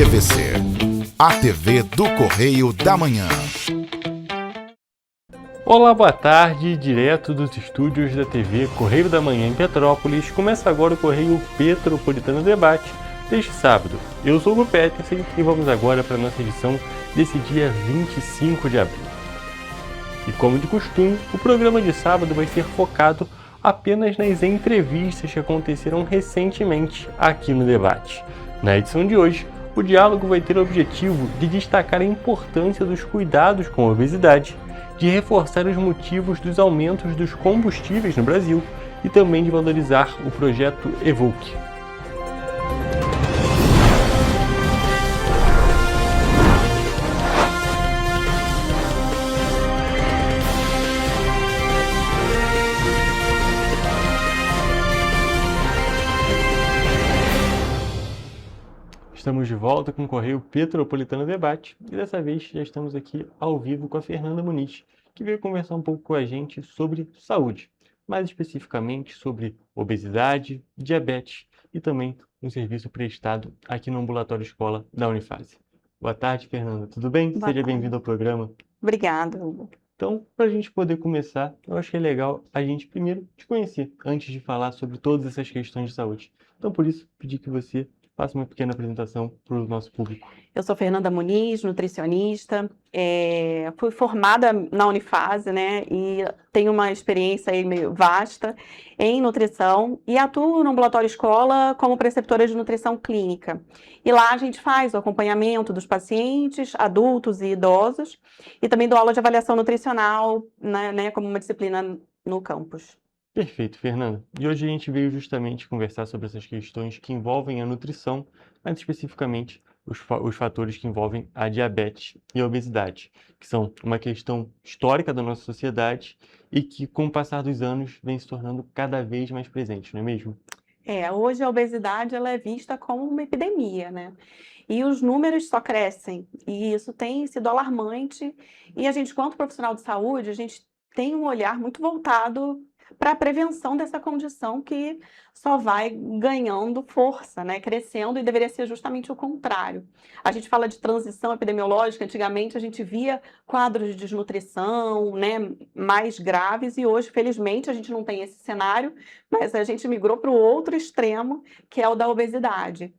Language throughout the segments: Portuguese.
TVC, a TV do Correio da Manhã. Olá, boa tarde, direto dos estúdios da TV Correio da Manhã em Petrópolis. Começa agora o Correio Petropolitano Debate deste sábado. Eu sou o Hugo Petersen e vamos agora para a nossa edição desse dia 25 de abril. E como de costume, o programa de sábado vai ser focado apenas nas entrevistas que aconteceram recentemente aqui no debate. Na edição de hoje, o diálogo vai ter o objetivo de destacar a importância dos cuidados com a obesidade, de reforçar os motivos dos aumentos dos combustíveis no Brasil e também de valorizar o projeto Evoque. Estamos de volta com o Correio Petropolitano Debate e dessa vez já estamos aqui ao vivo com a Fernanda Muniz, que veio conversar um pouco com a gente sobre saúde, mais especificamente sobre obesidade, diabetes e também um serviço prestado aqui no Ambulatório Escola da Unifase. Boa tarde, Fernanda. Tudo bem? Seja bem-vindo ao programa. Obrigada, Hugo. Então, para a gente poder começar, eu acho que é legal a gente primeiro te conhecer, antes de falar sobre todas essas questões de saúde. Então, por isso, pedi que você faça uma pequena apresentação para o nosso público. Eu sou Fernanda Muniz, nutricionista, fui formada na Unifase, né, e tenho uma experiência aí meio vasta em nutrição e atuo no ambulatório escola como preceptora de nutrição clínica. E lá a gente faz o acompanhamento dos pacientes, adultos e idosos, e também dou aula de avaliação nutricional, né, como uma disciplina no campus. Perfeito, Fernanda. E hoje a gente veio justamente conversar sobre essas questões que envolvem a nutrição, mas especificamente os fatores que envolvem a diabetes e a obesidade, que são uma questão histórica da nossa sociedade e que, com o passar dos anos, vem se tornando cada vez mais presente, não é mesmo? Hoje a obesidade ela é vista como uma epidemia, né? E os números só crescem, e isso tem sido alarmante, e a gente, quanto profissional de saúde, a gente tem um olhar muito voltado para a prevenção dessa condição que só vai ganhando força, né, crescendo, e deveria ser justamente o contrário. A gente fala de transição epidemiológica, antigamente a gente via quadros de desnutrição, né, mais graves, e hoje, felizmente, a gente não tem esse cenário, mas a gente migrou para o outro extremo, que é o da obesidade.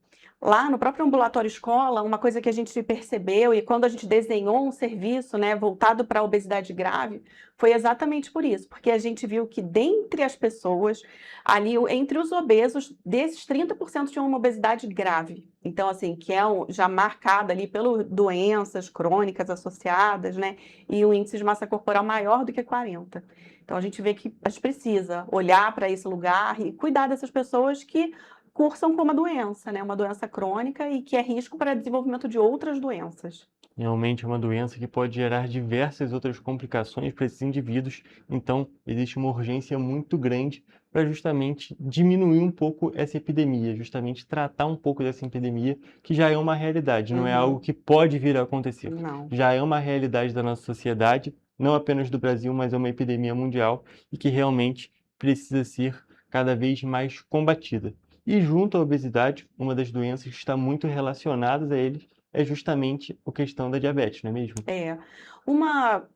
Lá no próprio ambulatório escola, uma coisa que a gente percebeu, e quando a gente desenhou um serviço, né, voltado para a obesidade grave, foi exatamente por isso, porque a gente viu que dentre as pessoas, ali entre os obesos, desses 30% tinham uma obesidade grave. Então, assim, que é já marcada ali pelas doenças crônicas associadas, né, e o índice de massa corporal maior do que 40. Então, a gente vê que a gente precisa olhar para esse lugar e cuidar dessas pessoas que cursam com uma doença, né? Uma doença crônica e que é risco para desenvolvimento de outras doenças. Realmente é uma doença que pode gerar diversas outras complicações para esses indivíduos, então existe uma urgência muito grande para justamente diminuir um pouco essa epidemia, justamente tratar um pouco dessa epidemia, que já é uma realidade, não é algo que pode vir a acontecer. Não. Já é uma realidade da nossa sociedade, não apenas do Brasil, mas é uma epidemia mundial e que realmente precisa ser cada vez mais combatida. E junto à obesidade, uma das doenças que está muito relacionadas a eles é justamente a questão da diabetes, não é mesmo?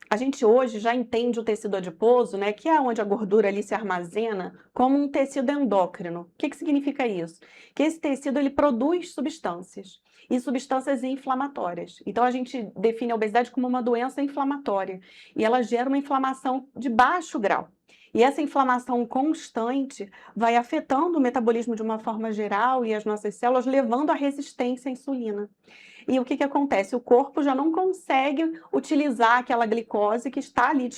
A gente hoje já entende o tecido adiposo, né, que é onde a gordura ali se armazena, como um tecido endócrino. O que significa isso? Que esse tecido ele produz substâncias, e substâncias inflamatórias. Então a gente define a obesidade como uma doença inflamatória, e ela gera uma inflamação de baixo grau. E essa inflamação constante vai afetando o metabolismo de uma forma geral e as nossas células, levando à resistência à insulina. E o que acontece? O corpo já não consegue utilizar aquela glicose que está ali,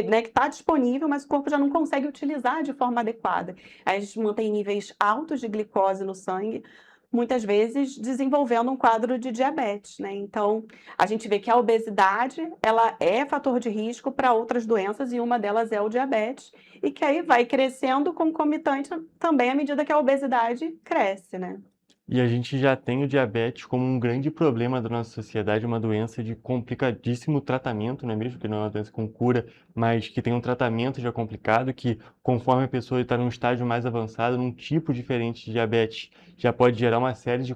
né, que está disponível, mas o corpo já não consegue utilizar de forma adequada. Aí a gente mantém níveis altos de glicose no sangue, muitas vezes desenvolvendo um quadro de diabetes, né? Então, a gente vê que a obesidade, ela é fator de risco para outras doenças, e uma delas é o diabetes, e que aí vai crescendo concomitante também à medida que a obesidade cresce, né? E a gente já tem o diabetes como um grande problema da nossa sociedade, uma doença de complicadíssimo tratamento, não é mesmo? Que não é uma doença com cura, mas que tem um tratamento já complicado, que conforme a pessoa está num estágio mais avançado, num tipo diferente de diabetes, já pode gerar uma série de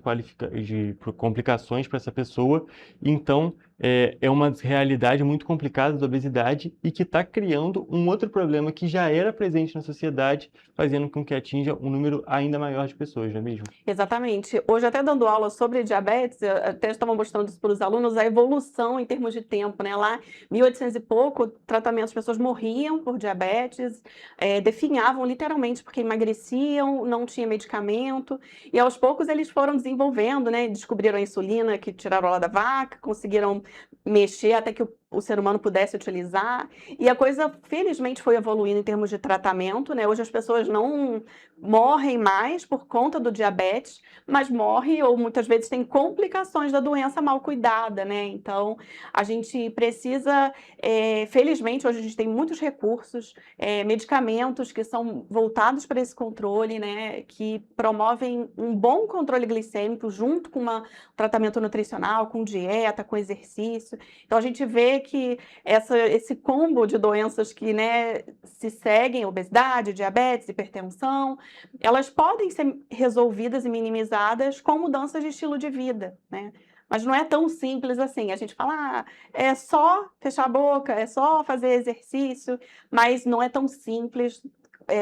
complicações para essa pessoa. Então, é uma realidade muito complicada da obesidade e que está criando um outro problema que já era presente na sociedade, fazendo com que atinja um número ainda maior de pessoas, não é mesmo? Exatamente. Hoje, até dando aula sobre diabetes, eu até estava mostrando isso para os alunos, a evolução em termos de tempo, né? Lá, 1800 e pouco, tratamento, as pessoas morriam por diabetes, definhavam literalmente porque emagreciam, não tinha medicamento, e aos poucos eles foram desenvolvendo, né? Descobriram a insulina que tiraram lá da vaca, conseguiram mexer até que o ser humano pudesse utilizar, e a coisa felizmente foi evoluindo em termos de tratamento, né? Hoje as pessoas não morrem mais por conta do diabetes, mas morrem ou muitas vezes têm complicações da doença mal cuidada, né? Então, a gente precisa, felizmente, hoje a gente tem muitos recursos, medicamentos que são voltados para esse controle, né? Que promovem um bom controle glicêmico junto com um tratamento nutricional, com dieta, com exercício. Então, a gente vê que esse combo de doenças que, né, se seguem, obesidade, diabetes, hipertensão, elas podem ser resolvidas e minimizadas com mudanças de estilo de vida, né? Mas não é tão simples assim. A gente fala, é só fechar a boca, é só fazer exercício, mas não é tão simples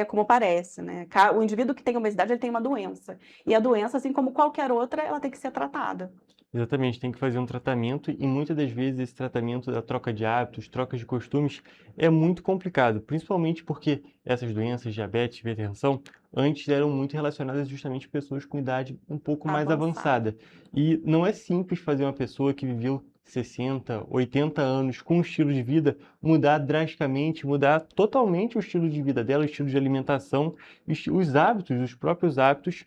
como parece, né? O indivíduo que tem obesidade, ele tem uma doença. E a doença, assim como qualquer outra, ela tem que ser tratada. Exatamente, tem que fazer um tratamento e muitas das vezes esse tratamento da troca de hábitos, troca de costumes é muito complicado, principalmente porque essas doenças, diabetes, hipertensão, antes eram muito relacionadas justamente a pessoas com idade um pouco mais avançada. E não é simples fazer uma pessoa que viveu 60, 80 anos com um estilo de vida mudar drasticamente, mudar totalmente o estilo de vida dela, o estilo de alimentação, os hábitos, os próprios hábitos,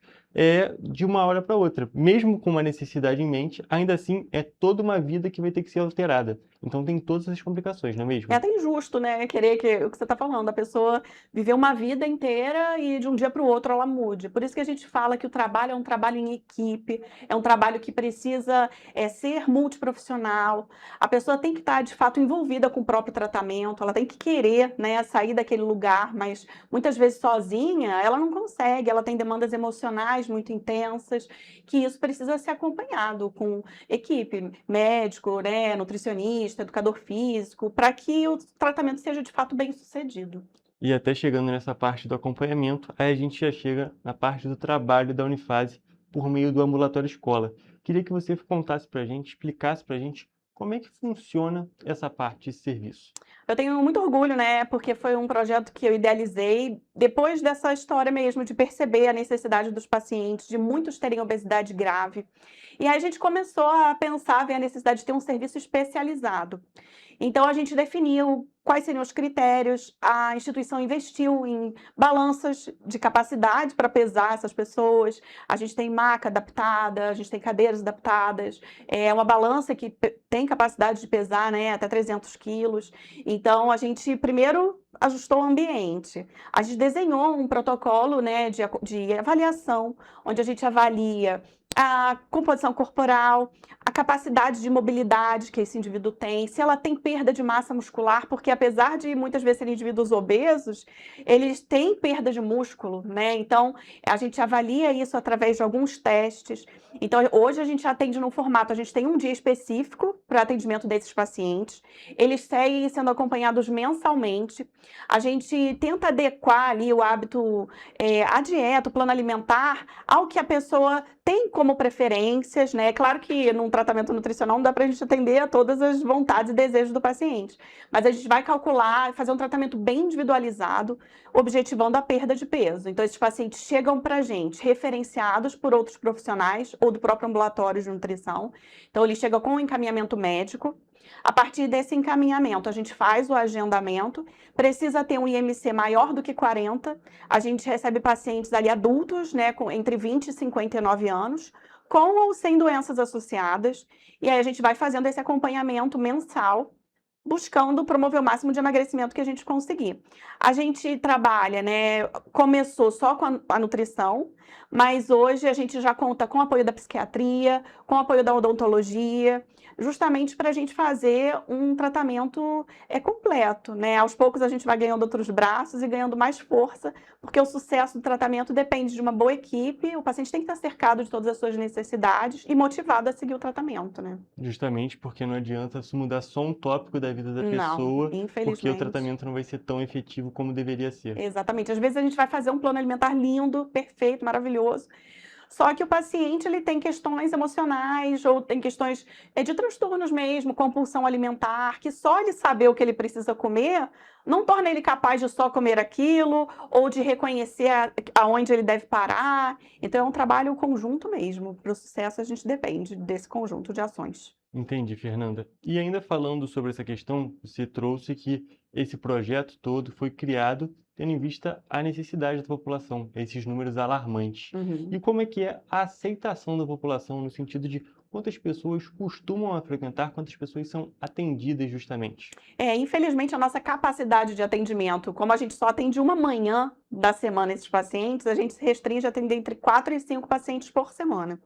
de uma hora para outra. Mesmo com uma necessidade em mente, ainda assim é toda uma vida que vai ter que ser alterada. Então tem todas essas complicações, não é mesmo? É até injusto, né, querer que o que você está falando, a pessoa viver uma vida inteira e de um dia para o outro ela mude. Por isso que a gente fala que o trabalho é um trabalho em equipe, é um trabalho que precisa ser multiprofissional. A pessoa tem que estar, de fato, envolvida com o próprio tratamento, ela tem que querer, né, sair daquele lugar, mas muitas vezes sozinha ela não consegue, ela tem demandas emocionais muito intensas, que isso precisa ser acompanhado com equipe, médico, né, nutricionista, educador físico, para que o tratamento seja de fato bem sucedido. E até chegando nessa parte do acompanhamento, aí a gente já chega na parte do trabalho da Unifase por meio do ambulatório escola. Queria que você contasse para a gente, explicasse para a gente como é que funciona essa parte, esse serviço. Eu tenho muito orgulho, né, porque foi um projeto que eu idealizei depois dessa história mesmo de perceber a necessidade dos pacientes, de muitos terem obesidade grave. E aí a gente começou a pensar, ver a necessidade de ter um serviço especializado. Então a gente definiu quais seriam os critérios, a instituição investiu em balanças de capacidade para pesar essas pessoas, a gente tem maca adaptada, a gente tem cadeiras adaptadas, é uma balança que tem capacidade de pesar, né, até 300 quilos. Então a gente primeiro ajustou o ambiente, a gente desenhou um protocolo, né, de avaliação, onde a gente avalia a composição corporal, a capacidade de mobilidade que esse indivíduo tem, se ela tem perda de massa muscular, porque apesar de muitas vezes serem indivíduos obesos, eles têm perda de músculo, né? Então, a gente avalia isso através de alguns testes. Então, hoje a gente atende no formato, a gente tem um dia específico para atendimento desses pacientes, eles seguem sendo acompanhados mensalmente, a gente tenta adequar ali o hábito, a dieta, o plano alimentar, ao que a pessoa tem como preferências, né? Claro que num tratamento nutricional não dá para a gente atender a todas as vontades e desejos do paciente, mas a gente vai calcular, fazer um tratamento bem individualizado, objetivando a perda de peso. Então, esses pacientes chegam para a gente referenciados por outros profissionais ou do próprio ambulatório de nutrição. Então, ele chega com um encaminhamento médico. A partir desse encaminhamento, a gente faz o agendamento, precisa ter um IMC maior do que 40, a gente recebe pacientes ali adultos, né, entre 20 e 59 anos, com ou sem doenças associadas, e aí a gente vai fazendo esse acompanhamento mensal buscando promover o máximo de emagrecimento que a gente conseguir. A gente trabalha, né, começou só com a nutrição, mas hoje a gente já conta com o apoio da psiquiatria, com o apoio da odontologia, justamente para a gente fazer um tratamento completo, né? Aos poucos a gente vai ganhando outros braços e ganhando mais força, porque o sucesso do tratamento depende de uma boa equipe, o paciente tem que estar cercado de todas as suas necessidades e motivado a seguir o tratamento, né? Justamente porque não adianta se mudar só um tópico da vida da Não, pessoa, porque o infelizmente. tratamento não vai ser tão efetivo como deveria ser. Exatamente. Às vezes a gente vai fazer um plano alimentar lindo, perfeito, maravilhoso, só que o paciente ele tem questões emocionais ou tem questões de transtornos mesmo, compulsão alimentar, que só ele saber o que ele precisa comer não torna ele capaz de só comer aquilo ou de reconhecer aonde ele deve parar. Então é um trabalho conjunto mesmo. Para o sucesso a gente depende desse conjunto de ações. Entendi, Fernanda. E ainda falando sobre essa questão, você trouxe que esse projeto todo foi criado tendo em vista a necessidade da população, esses números alarmantes. Uhum. E como é que é a aceitação da população no sentido de quantas pessoas costumam a frequentar, quantas pessoas são atendidas justamente? Infelizmente, a nossa capacidade de atendimento, como a gente só atende uma manhã da semana esses pacientes, a gente se restringe a atender entre 4 e 5 pacientes por semana.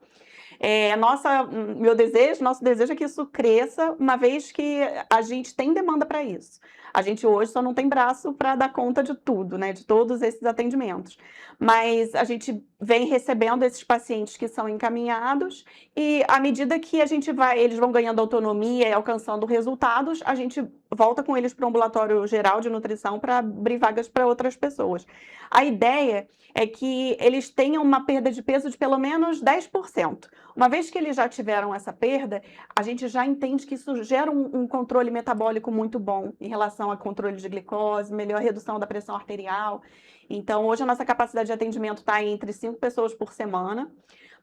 Nosso desejo é que isso cresça, uma vez que a gente tem demanda para isso. A gente hoje só não tem braço para dar conta de tudo, né, de todos esses atendimentos. Mas a gente vem recebendo esses pacientes que são encaminhados e à medida que eles vão ganhando autonomia e alcançando resultados, a gente volta com eles para o ambulatório geral de nutrição para abrir vagas para outras pessoas. A ideia é que eles tenham uma perda de peso de pelo menos 10%. Uma vez que eles já tiveram essa perda, a gente já entende que isso gera um controle metabólico muito bom em relação ao controle de glicose, melhor redução da pressão arterial. Então, hoje a nossa capacidade de atendimento está entre 5 pessoas por semana,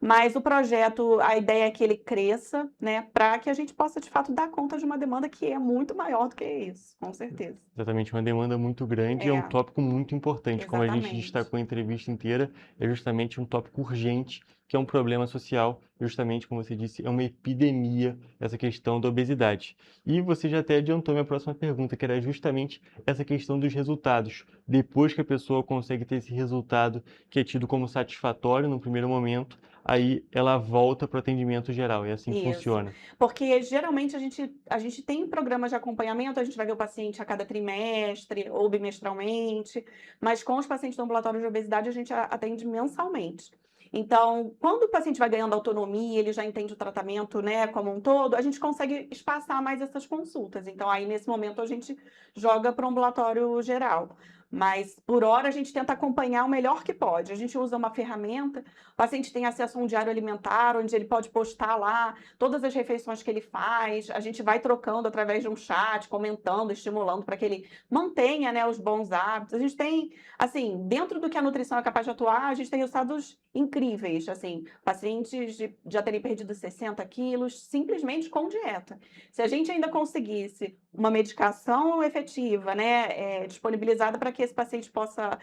mas o projeto, a ideia é que ele cresça, né, para que a gente possa, de fato, dar conta de uma demanda que é muito maior do que isso, com certeza. Exatamente, uma demanda muito grande e é um É, tópico muito importante. Como a gente exatamente. destacou a entrevista inteira, é justamente um tópico urgente, que é um problema social, justamente como você disse, é uma epidemia essa questão da obesidade. E você já até adiantou minha próxima pergunta, que era justamente essa questão dos resultados. Depois que a pessoa consegue ter esse resultado que é tido como satisfatório no primeiro momento, aí ela volta para o atendimento geral, e assim Isso, funciona. porque geralmente a gente tem programas de acompanhamento, a gente vai ver o paciente a cada trimestre ou bimestralmente, mas com os pacientes do ambulatório de obesidade a gente atende mensalmente. Então, quando o paciente vai ganhando autonomia, ele já entende o tratamento, né, como um todo, a gente consegue espaçar mais essas consultas. Então, aí nesse momento a gente joga para o ambulatório geral. Mas por hora a gente tenta acompanhar o melhor que pode. A gente usa uma ferramenta, o paciente tem acesso a um diário alimentar, onde ele pode postar lá todas as refeições que ele faz. A gente vai trocando através de um chat, comentando, estimulando para que ele mantenha, né, os bons hábitos. A gente tem, assim, dentro do que a nutrição é capaz de atuar, a gente tem resultados incríveis, assim, pacientes já terem perdido 60 quilos simplesmente com dieta. Se a gente ainda conseguisse uma medicação efetiva, né, disponibilizada para que esse paciente possa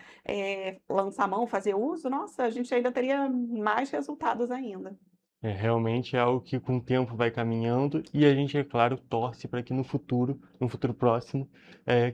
lançar mão, fazer uso, nossa, a gente ainda teria mais resultados ainda. É realmente algo que com o tempo vai caminhando e a gente, é claro, torce para que no futuro próximo,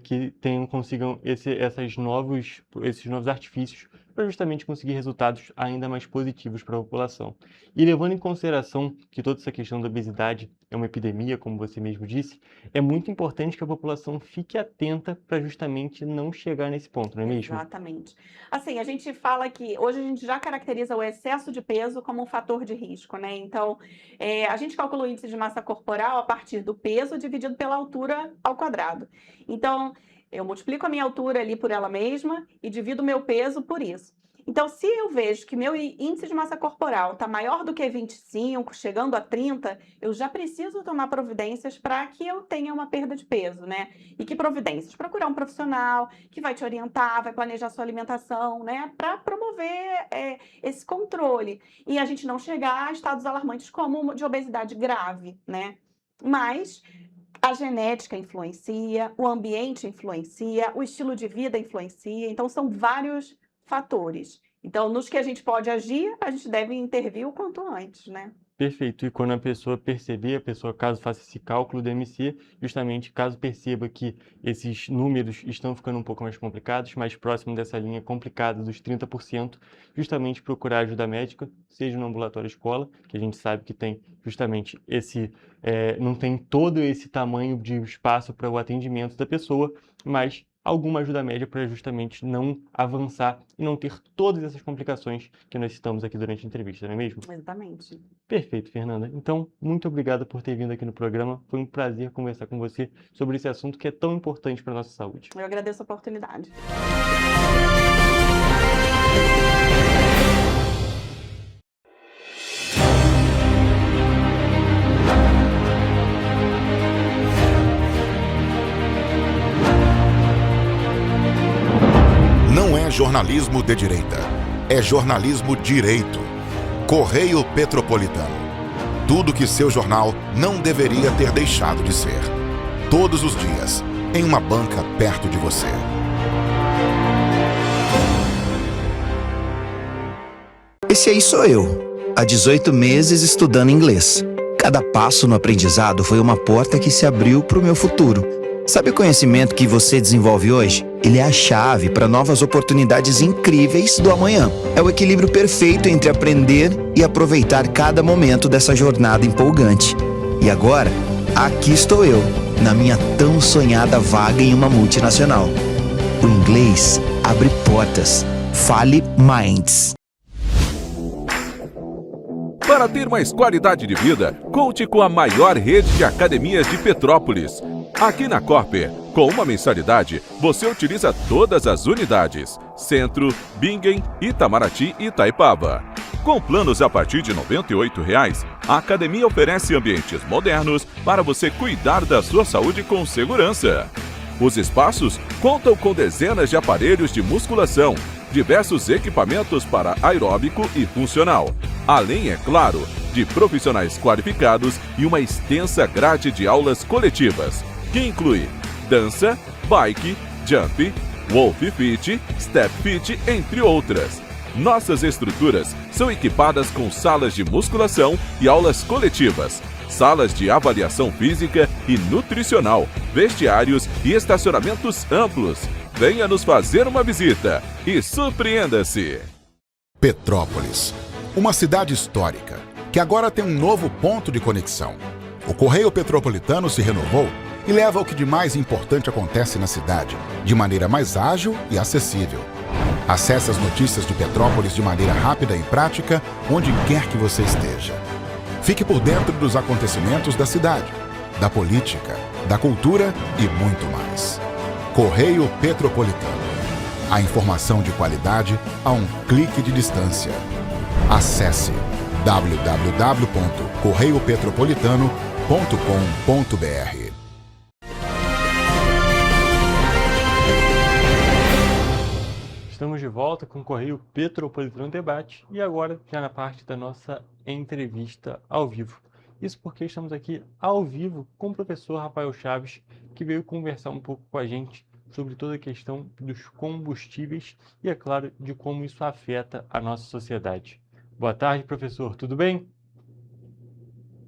que consigam esses novos artifícios para justamente conseguir resultados ainda mais positivos para a população. E levando em consideração que toda essa questão da obesidade é uma epidemia, como você mesmo disse, é muito importante que a população fique atenta para justamente não chegar nesse ponto, não é mesmo? Exatamente. Assim, a gente fala que hoje a gente já caracteriza o excesso de peso como um fator de risco, né? Então, a gente calcula o índice de massa corporal a partir do peso dividido pela altura ao quadrado. Então, eu multiplico a minha altura ali por ela mesma e divido o meu peso por isso. Então, se eu vejo que meu índice de massa corporal está maior do que 25, chegando a 30, eu já preciso tomar providências para que eu tenha uma perda de peso, né? E que providências? Procurar um profissional que vai te orientar, vai planejar sua alimentação, né? Para promover esse controle. E a gente não chegar a estados alarmantes como de obesidade grave, né? Mas a genética influencia, o ambiente influencia, o estilo de vida influencia. Então, são vários fatores. Então, nos que a gente pode agir, a gente deve intervir o quanto antes, né? Perfeito. E quando a pessoa perceber, a pessoa caso faça esse cálculo do MC, justamente caso perceba que esses números estão ficando um pouco mais complicados, mais próximo dessa linha complicada dos 30%, justamente procurar ajuda médica, seja no ambulatório escola, que a gente sabe que tem justamente não tem todo esse tamanho de espaço para o atendimento da pessoa, mas alguma ajuda médica para justamente não avançar e não ter todas essas complicações que nós citamos aqui durante a entrevista, não é mesmo? Exatamente. Perfeito, Fernanda. Então, muito obrigado por ter vindo aqui no programa. Foi um prazer conversar com você sobre esse assunto que é tão importante para a nossa saúde. Eu agradeço a oportunidade. Não é jornalismo de direita, é jornalismo direito. Correio Petropolitano. Tudo que seu jornal não deveria ter deixado de ser. Todos os dias, em uma banca perto de você. Esse aí sou eu, há 18 meses estudando inglês. Cada passo no aprendizado foi uma porta que se abriu para o meu futuro. Sabe o conhecimento que você desenvolve hoje? Ele é a chave para novas oportunidades incríveis do amanhã. É o equilíbrio perfeito entre aprender e aproveitar cada momento dessa jornada empolgante. E agora, aqui estou eu, na minha tão sonhada vaga em uma multinacional. O inglês abre portas. Fale Minds. Para ter mais qualidade de vida, conte com a maior rede de academias de Petrópolis. Aqui na Corper, com uma mensalidade, você utiliza todas as unidades: Centro, Bingen, Itamaraty e Itaipava. Com planos a partir de R$ 98,00, a academia oferece ambientes modernos para você cuidar da sua saúde com segurança. Os espaços contam com dezenas de aparelhos de musculação, diversos equipamentos para aeróbico e funcional, além, é claro, de profissionais qualificados e uma extensa grade de aulas coletivas, que inclui dança, bike, jump, wolf fit, step fit, entre outras. Nossas estruturas são equipadas com salas de musculação e aulas coletivas, salas de avaliação física e nutricional, vestiários e estacionamentos amplos. Venha nos fazer uma visita e surpreenda-se! Petrópolis, uma cidade histórica, que agora tem um novo ponto de conexão. O Correio Petropolitano se renovou e leva o que de mais importante acontece na cidade, de maneira mais ágil e acessível. Acesse as notícias de Petrópolis de maneira rápida e prática, onde quer que você esteja. Fique por dentro dos acontecimentos da cidade, da política, da cultura e muito mais. Correio Petropolitano. A informação de qualidade a um clique de distância. Acesse www.correiopetropolitano.com.br. Estamos de volta com o Correio Petropolitano Debate e agora já na parte da nossa entrevista ao vivo. Isso porque estamos aqui ao vivo com o professor Rafael Chaves, que veio conversar um pouco com a gente sobre toda a questão dos combustíveis e, é claro, de como isso afeta a nossa sociedade. Boa tarde, professor. Tudo bem?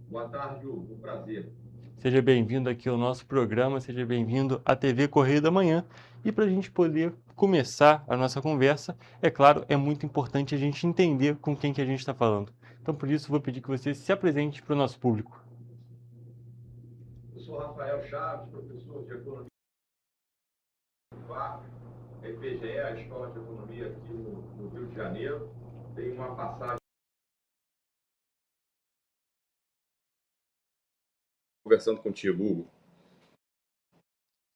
Boa tarde, Hugo. Um prazer. Seja bem-vindo aqui ao nosso programa, seja bem-vindo à TV Correio da Manhã. E para a gente poder começar a nossa conversa, é claro, é muito importante a gente entender com quem que a gente está falando. Então, por isso, vou pedir que você se apresente para o nosso público. Eu sou Rafael Chaves, professor de Economia da EPGE, a Escola de Economia aqui no Rio de Janeiro. Tenho uma passagem conversando contigo, Hugo.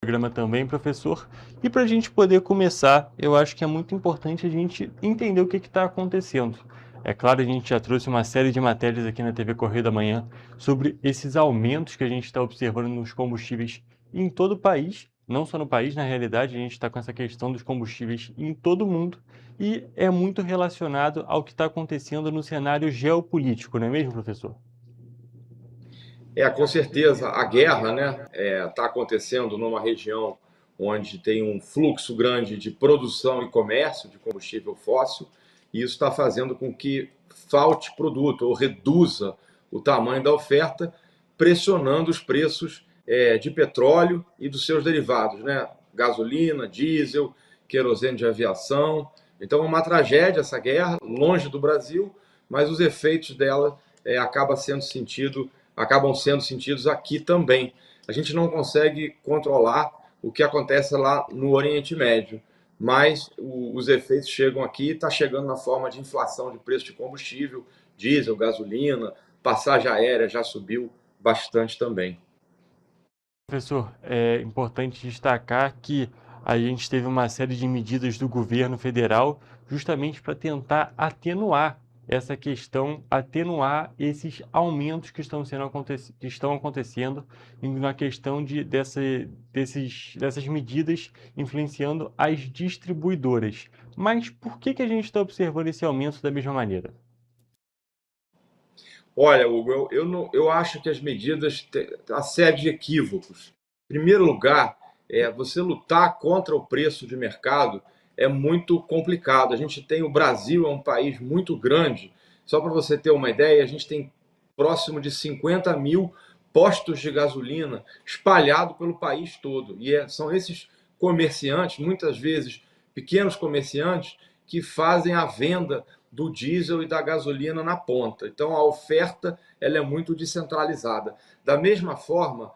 Programa também, professor. E para a gente poder começar, eu acho que é muito importante a gente entender o que está acontecendo. É claro, a gente já trouxe uma série de matérias aqui na TV Correio da Manhã sobre esses aumentos que a gente está observando nos combustíveis em todo o país, não só no país, na realidade, a gente está com essa questão dos combustíveis em todo o mundo e é muito relacionado ao que está acontecendo no cenário geopolítico, não é mesmo, professor? Com certeza, a guerra, né, está acontecendo numa região onde tem um fluxo grande de produção e comércio de combustível fóssil, e isso está fazendo com que falte produto ou reduza o tamanho da oferta, pressionando os preços de petróleo e dos seus derivados, né? Gasolina, diesel, querosene de aviação. Então é uma tragédia essa guerra, longe do Brasil, mas os efeitos dela acabam sendo sentidos aqui também. A gente não consegue controlar o que acontece lá no Oriente Médio, mas os efeitos chegam aqui, está chegando na forma de inflação de preço de combustível, diesel, gasolina, passagem aérea já subiu bastante também. Professor, é importante destacar que a gente teve uma série de medidas do governo federal justamente para tentar atenuar essa questão, atenuar esses aumentos que estão acontecendo na questão dessas medidas influenciando as distribuidoras. Mas por que a gente está observando esse aumento da mesma maneira? Olha, Hugo, eu acho que as medidas têm uma série de equívocos. Em primeiro lugar, você lutar contra o preço de mercado é muito complicado. A gente tem o Brasil, é um país muito grande. Só para você ter uma ideia, a gente tem próximo de 50 mil postos de gasolina espalhados pelo país todo. E são esses comerciantes, muitas vezes pequenos comerciantes, que fazem a venda do diesel e da gasolina na ponta. Então a oferta ela é muito descentralizada. Da mesma forma,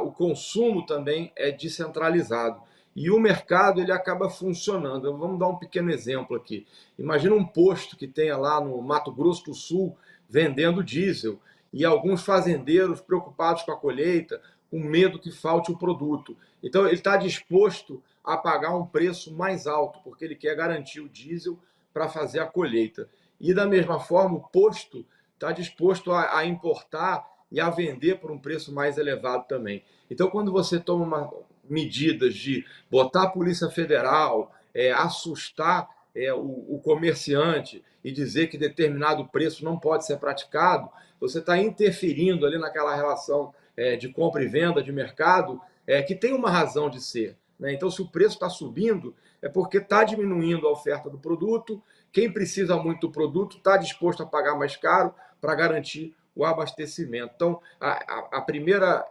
o consumo também é descentralizado. E o mercado ele acaba funcionando. Vamos dar um pequeno exemplo aqui. Imagina um posto que tenha lá no Mato Grosso do Sul vendendo diesel e alguns fazendeiros preocupados com a colheita, com medo que falte o produto. Então ele está disposto a pagar um preço mais alto, porque ele quer garantir o diesel para fazer a colheita. E da mesma forma, o posto está disposto a importar e a vender por um preço mais elevado também. Então, quando você toma medidas de botar a Polícia Federal, assustar o comerciante e dizer que determinado preço não pode ser praticado, você está interferindo ali naquela relação de compra e venda de mercado, que tem uma razão de ser. Né? Então, se o preço está subindo, é porque está diminuindo a oferta do produto. Quem precisa muito do produto está disposto a pagar mais caro para garantir o abastecimento. Então, a primeira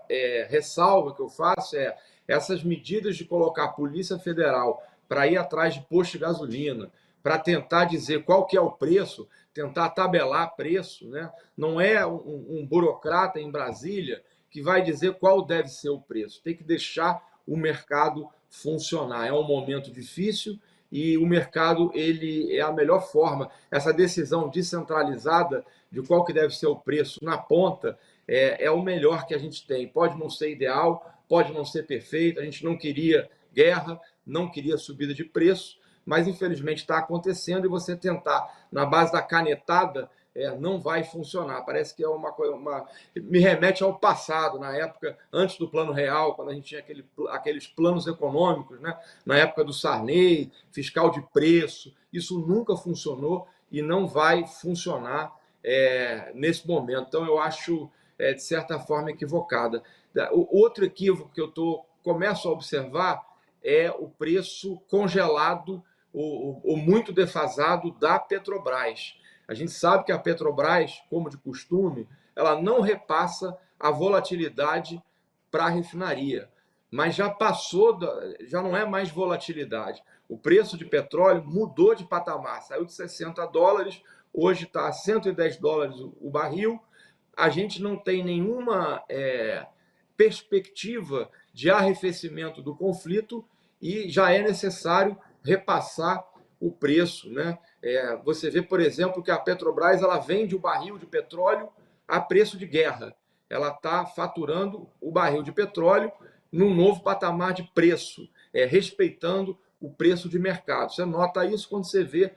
ressalva que eu faço é essas medidas de colocar a Polícia Federal para ir atrás de posto de gasolina, para tentar dizer qual que é o preço, tentar tabelar preço, né? Não é um burocrata em Brasília que vai dizer qual deve ser o preço. Tem que deixar o mercado funcionar. É um momento difícil e o mercado ele é a melhor forma. Essa decisão descentralizada de qual que deve ser o preço na ponta é o melhor que a gente tem. Pode não ser ideal, pode não ser perfeito, a gente não queria guerra, não queria subida de preço, mas infelizmente está acontecendo e você tentar, na base da canetada, não vai funcionar. Parece que é uma coisa. Me remete ao passado, na época, antes do Plano Real, quando a gente tinha aqueles planos econômicos, né? Na época do Sarney, fiscal de preço. Isso nunca funcionou e não vai funcionar nesse momento. Então, eu acho, de certa forma, equivocada. O outro equívoco que eu começo a observar é o preço congelado ou muito defasado da Petrobras. A gente sabe que a Petrobras, como de costume, ela não repassa a volatilidade para a refinaria, mas já passou, já não é mais volatilidade. O preço de petróleo mudou de patamar, saiu de $60, hoje está a $110 o barril. A gente não tem nenhuma perspectiva de arrefecimento do conflito e já é necessário repassar o preço, né? Você vê, por exemplo, que a Petrobras ela vende o barril de petróleo a preço de guerra. Ela está faturando o barril de petróleo num novo patamar de preço, respeitando o preço de mercado. Você nota isso quando você vê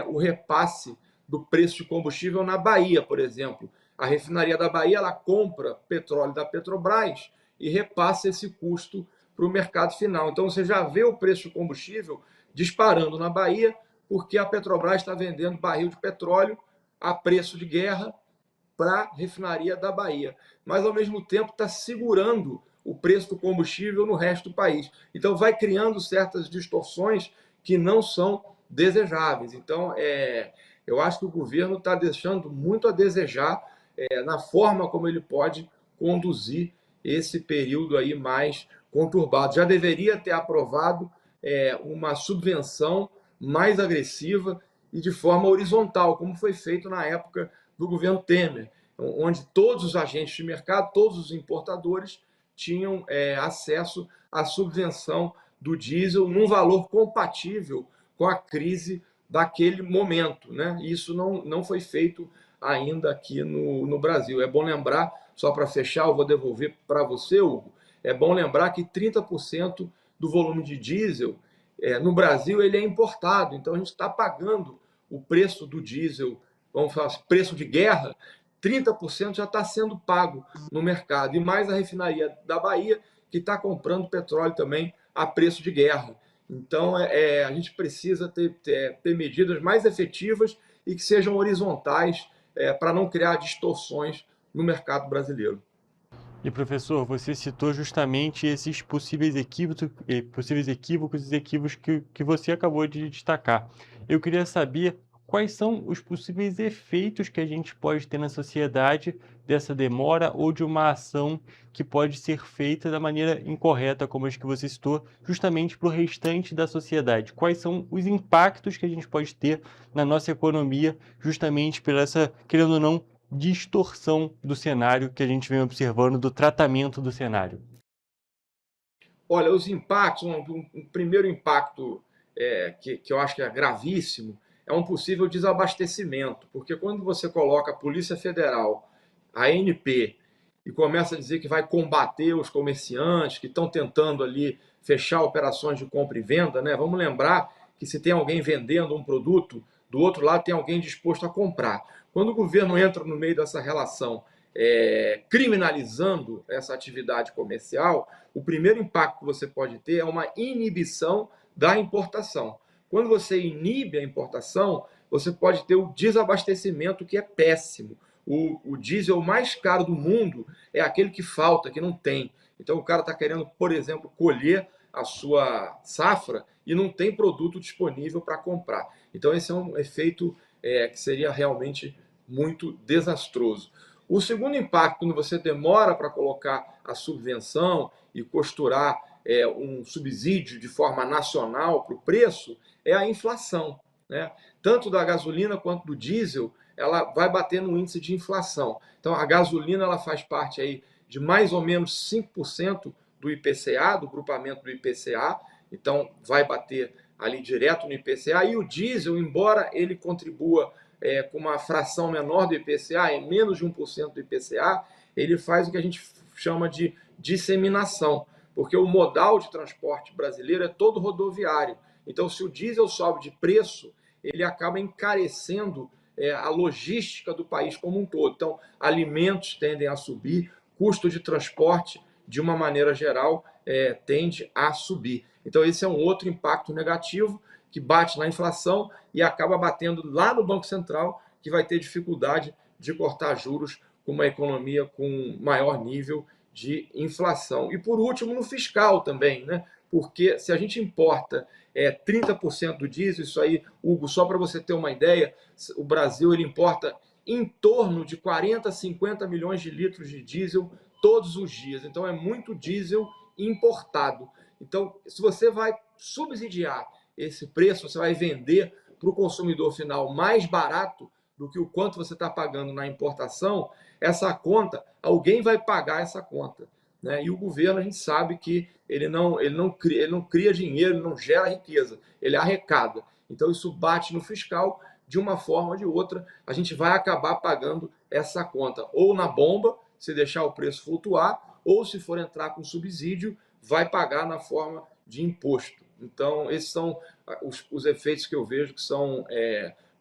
o repasse do preço de combustível na Bahia, por exemplo. A refinaria da Bahia ela compra petróleo da Petrobras e repassa esse custo para o mercado final. Então você já vê o preço de combustível disparando na Bahia, porque a Petrobras está vendendo barril de petróleo a preço de guerra para a refinaria da Bahia. Mas, ao mesmo tempo, está segurando o preço do combustível no resto do país. Então, vai criando certas distorções que não são desejáveis. Então, eu acho que o governo está deixando muito a desejar na forma como ele pode conduzir esse período aí mais conturbado. Já deveria ter aprovado uma subvenção mais agressiva e de forma horizontal, como foi feito na época do governo Temer, onde todos os agentes de mercado, todos os importadores tinham acesso à subvenção do diesel num valor compatível com a crise daquele momento, né? Isso não foi feito ainda aqui no Brasil. É bom lembrar, só para fechar, eu vou devolver para você, Hugo, é bom lembrar que 30% do volume de diesel no Brasil ele é importado, então a gente está pagando o preço do diesel, vamos falar preço de guerra, 30% já está sendo pago no mercado, e mais a refinaria da Bahia, que está comprando petróleo também a preço de guerra. Então, a gente precisa ter medidas mais efetivas e que sejam horizontais para não criar distorções no mercado brasileiro. E professor, você citou justamente esses possíveis equívocos e equívocos que você acabou de destacar. Eu queria saber quais são os possíveis efeitos que a gente pode ter na sociedade dessa demora ou de uma ação que pode ser feita da maneira incorreta, como as que você citou, justamente para o restante da sociedade. Quais são os impactos que a gente pode ter na nossa economia, justamente por essa, querendo ou não, distorção do cenário que a gente vem observando, do tratamento do cenário? Olha, os impactos, um primeiro impacto que eu acho que é gravíssimo, é um possível desabastecimento, porque quando você coloca a Polícia Federal, a ANP, e começa a dizer que vai combater os comerciantes que estão tentando ali fechar operações de compra e venda, né? Vamos lembrar que se tem alguém vendendo um produto, do outro lado tem alguém disposto a comprar. Quando o governo entra no meio dessa relação, criminalizando essa atividade comercial, o primeiro impacto que você pode ter é uma inibição da importação. Quando você inibe a importação, você pode ter o desabastecimento, que é péssimo. O diesel mais caro do mundo é aquele que falta, que não tem. Então o cara está querendo, por exemplo, colher a sua safra e não tem produto disponível para comprar. Então esse é um efeito que seria realmente muito desastroso. O segundo impacto, quando você demora para colocar a subvenção e costurar um subsídio de forma nacional para o preço, é a inflação, né? Tanto da gasolina quanto do diesel, ela vai bater no índice de inflação. Então, a gasolina ela faz parte aí de mais ou menos 5% do IPCA, do grupamento do IPCA, então vai bater ali direto no IPCA, e o diesel, embora ele contribua com uma fração menor do IPCA, é menos de 1% do IPCA, ele faz o que a gente chama de disseminação, porque o modal de transporte brasileiro é todo rodoviário. Então, se o diesel sobe de preço, ele acaba encarecendo a logística do país como um todo. Então, alimentos tendem a subir, custo de transporte, de uma maneira geral, tende a subir. Então, esse é um outro impacto negativo que bate na inflação e acaba batendo lá no Banco Central, que vai ter dificuldade de cortar juros com uma economia com maior nível de inflação. E, por último, no fiscal também, né? Porque se a gente importa 30% do diesel, isso aí, Hugo, só para você ter uma ideia, o Brasil ele importa em torno de 40 a 50 milhões de litros de diesel todos os dias. Então, é muito diesel importado. Então, se você vai subsidiar esse preço, você vai vender para o consumidor final mais barato do que o quanto você está pagando na importação, essa conta, alguém vai pagar essa conta, né? E o governo, a gente sabe que ele não cria dinheiro, ele não gera riqueza, ele arrecada. Então isso bate no fiscal, de uma forma ou de outra, a gente vai acabar pagando essa conta, ou na bomba, se deixar o preço flutuar, ou se for entrar com subsídio, vai pagar na forma de imposto. Então esses são os efeitos que eu vejo que são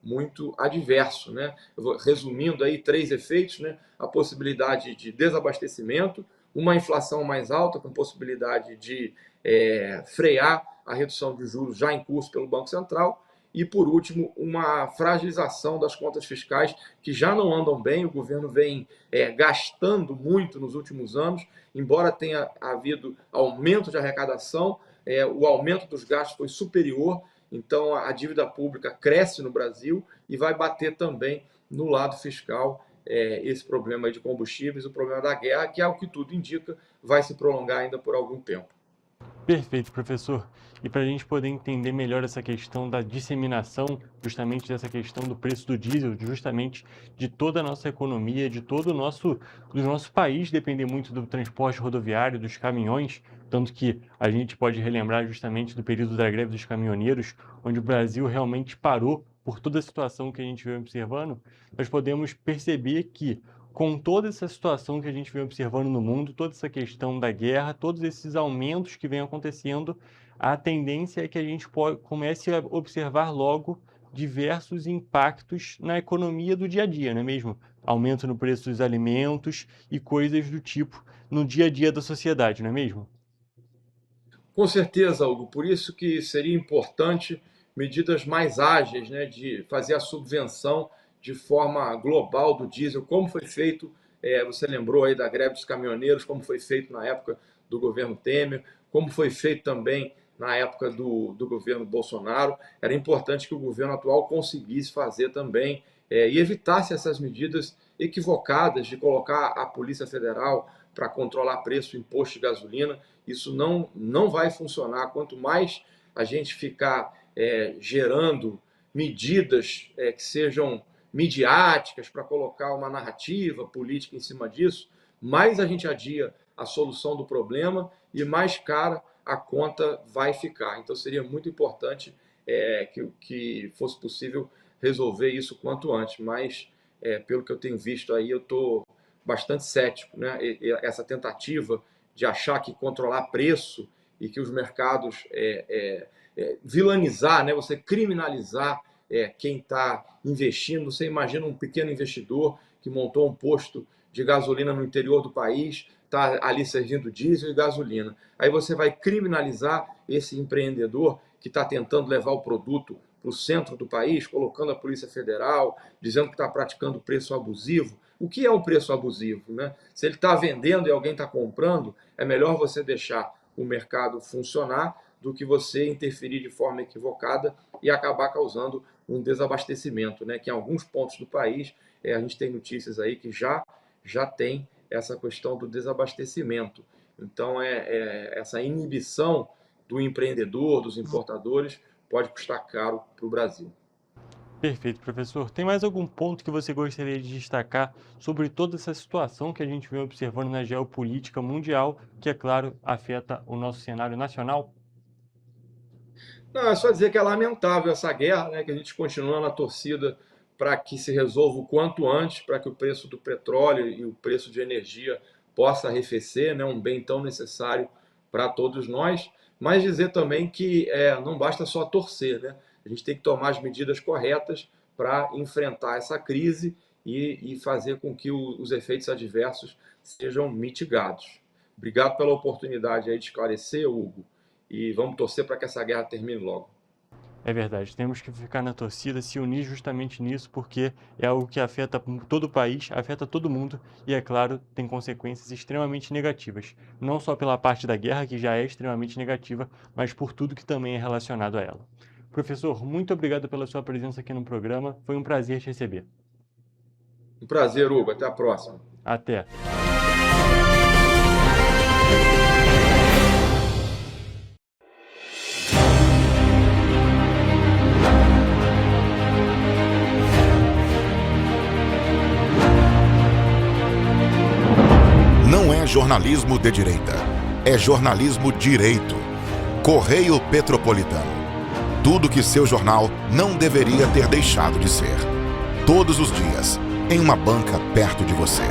muito adversos, né? Eu vou resumindo aí 3 efeitos, né? A possibilidade de desabastecimento, uma inflação mais alta, com possibilidade de frear a redução de juros já em curso pelo Banco Central, e, por último, uma fragilização das contas fiscais, que já não andam bem. O governo vem gastando muito nos últimos anos, embora tenha havido aumento de arrecadação, o aumento dos gastos foi superior, então a dívida pública cresce no Brasil e vai bater também no lado fiscal, esse problema aí de combustíveis, o problema da guerra, que, ao que tudo indica, vai se prolongar ainda por algum tempo. Perfeito, professor. E para a gente poder entender melhor essa questão da disseminação, justamente dessa questão do preço do diesel, justamente de toda a nossa economia, de todo do nosso país depender muito do transporte rodoviário, dos caminhões, tanto que a gente pode relembrar justamente do período da greve dos caminhoneiros, onde o Brasil realmente parou por toda a situação que a gente vem observando, nós podemos perceber que com toda essa situação que a gente vem observando no mundo, toda essa questão da guerra, todos esses aumentos que vêm acontecendo, a tendência é que a gente comece a observar logo diversos impactos na economia do dia a dia, não é mesmo? Aumento no preço dos alimentos e coisas do tipo no dia a dia da sociedade, não é mesmo? Com certeza, Hugo. Por isso que seria importante medidas mais ágeis, né, de fazer a subvenção de forma global do diesel, como foi feito, você lembrou aí da greve dos caminhoneiros, como foi feito na época do governo Temer, como foi feito também na época do governo Bolsonaro. Era importante que o governo atual conseguisse fazer também e evitasse essas medidas equivocadas de colocar a Polícia Federal para controlar preço, imposto de gasolina. Isso não vai funcionar. Quanto mais a gente ficar gerando medidas que sejam midiáticas para colocar uma narrativa política em cima disso, mais a gente adia a solução do problema e mais cara a conta vai ficar. Então seria muito importante que fosse possível resolver isso quanto antes, mas pelo que eu tenho visto aí, eu estou bastante cético, né? Essa tentativa de achar que controlar preço e que os mercados vilanizar, né? Você criminalizar quem está investindo. Você imagina um pequeno investidor que montou um posto de gasolina no interior do país, está ali servindo diesel e gasolina. Aí você vai criminalizar esse empreendedor que está tentando levar o produto para o centro do país, colocando a Polícia Federal, dizendo que está praticando preço abusivo. O que é um preço abusivo, né? Se ele está vendendo e alguém está comprando, é melhor você deixar o mercado funcionar do que você interferir de forma equivocada e acabar causando um desabastecimento, né? Que em alguns pontos do país, a gente tem notícias aí que já tem essa questão do desabastecimento. Então, essa inibição do empreendedor, dos importadores, pode custar caro para o Brasil. Perfeito, professor. Tem mais algum ponto que você gostaria de destacar sobre toda essa situação que a gente vem observando na geopolítica mundial, que, é claro, afeta o nosso cenário nacional? Não, é só dizer que é lamentável essa guerra, né, que a gente continua na torcida para que se resolva o quanto antes, para que o preço do petróleo e o preço de energia possa arrefecer, né, um bem tão necessário para todos nós, mas dizer também que não basta só torcer, né? A gente tem que tomar as medidas corretas para enfrentar essa crise e fazer com que os efeitos adversos sejam mitigados. Obrigado pela oportunidade aí de esclarecer, Hugo, e vamos torcer para que essa guerra termine logo. É verdade, temos que ficar na torcida, se unir justamente nisso, porque é algo que afeta todo o país, afeta todo mundo e, é claro, tem consequências extremamente negativas. Não só pela parte da guerra, que já é extremamente negativa, mas por tudo que também é relacionado a ela. Professor, muito obrigado pela sua presença aqui no programa, foi um prazer te receber. Um prazer, Hugo, até a próxima. Até. Não é jornalismo de direita, é jornalismo direito. Correio Petropolitano. Tudo que seu jornal não deveria ter deixado de ser. Todos os dias, em uma banca perto de você.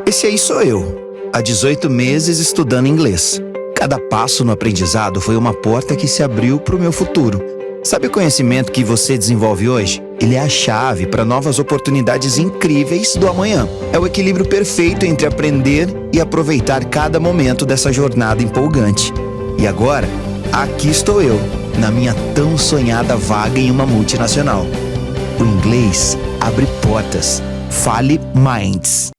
Esse aí sou eu, há 18 meses estudando inglês. Cada passo no aprendizado foi uma porta que se abriu para o meu futuro. Sabe o conhecimento que você desenvolve hoje? Ele é a chave para novas oportunidades incríveis do amanhã. É o equilíbrio perfeito entre aprender e aproveitar cada momento dessa jornada empolgante. E agora, aqui estou eu, na minha tão sonhada vaga em uma multinacional. O inglês abre portas. Fale Minds.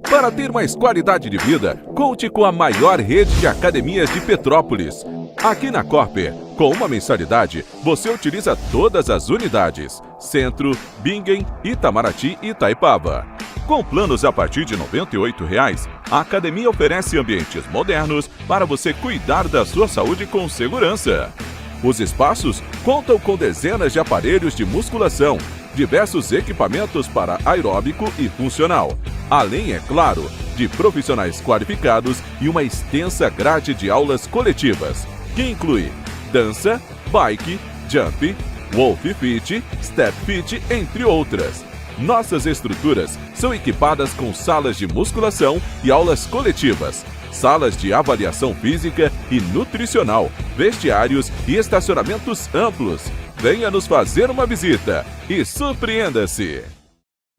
Para ter mais qualidade de vida, conte com a maior rede de academias de Petrópolis. Aqui na Corper, Com uma mensalidade, você utiliza todas as unidades: Centro, Bingen, Itamaraty e Itaipava. Com planos a partir de R$ 98,00, a academia oferece ambientes modernos para você cuidar da sua saúde com segurança. Os espaços contam com dezenas de aparelhos de musculação, diversos equipamentos para aeróbico e funcional, além, é claro, de profissionais qualificados e uma extensa grade de aulas coletivas, que inclui dança, bike, jump, wolf fit, step fit, entre outras. Nossas estruturas são equipadas com salas de musculação e aulas coletivas, salas de avaliação física e nutricional, vestiários e estacionamentos amplos. Venha nos fazer uma visita e surpreenda-se!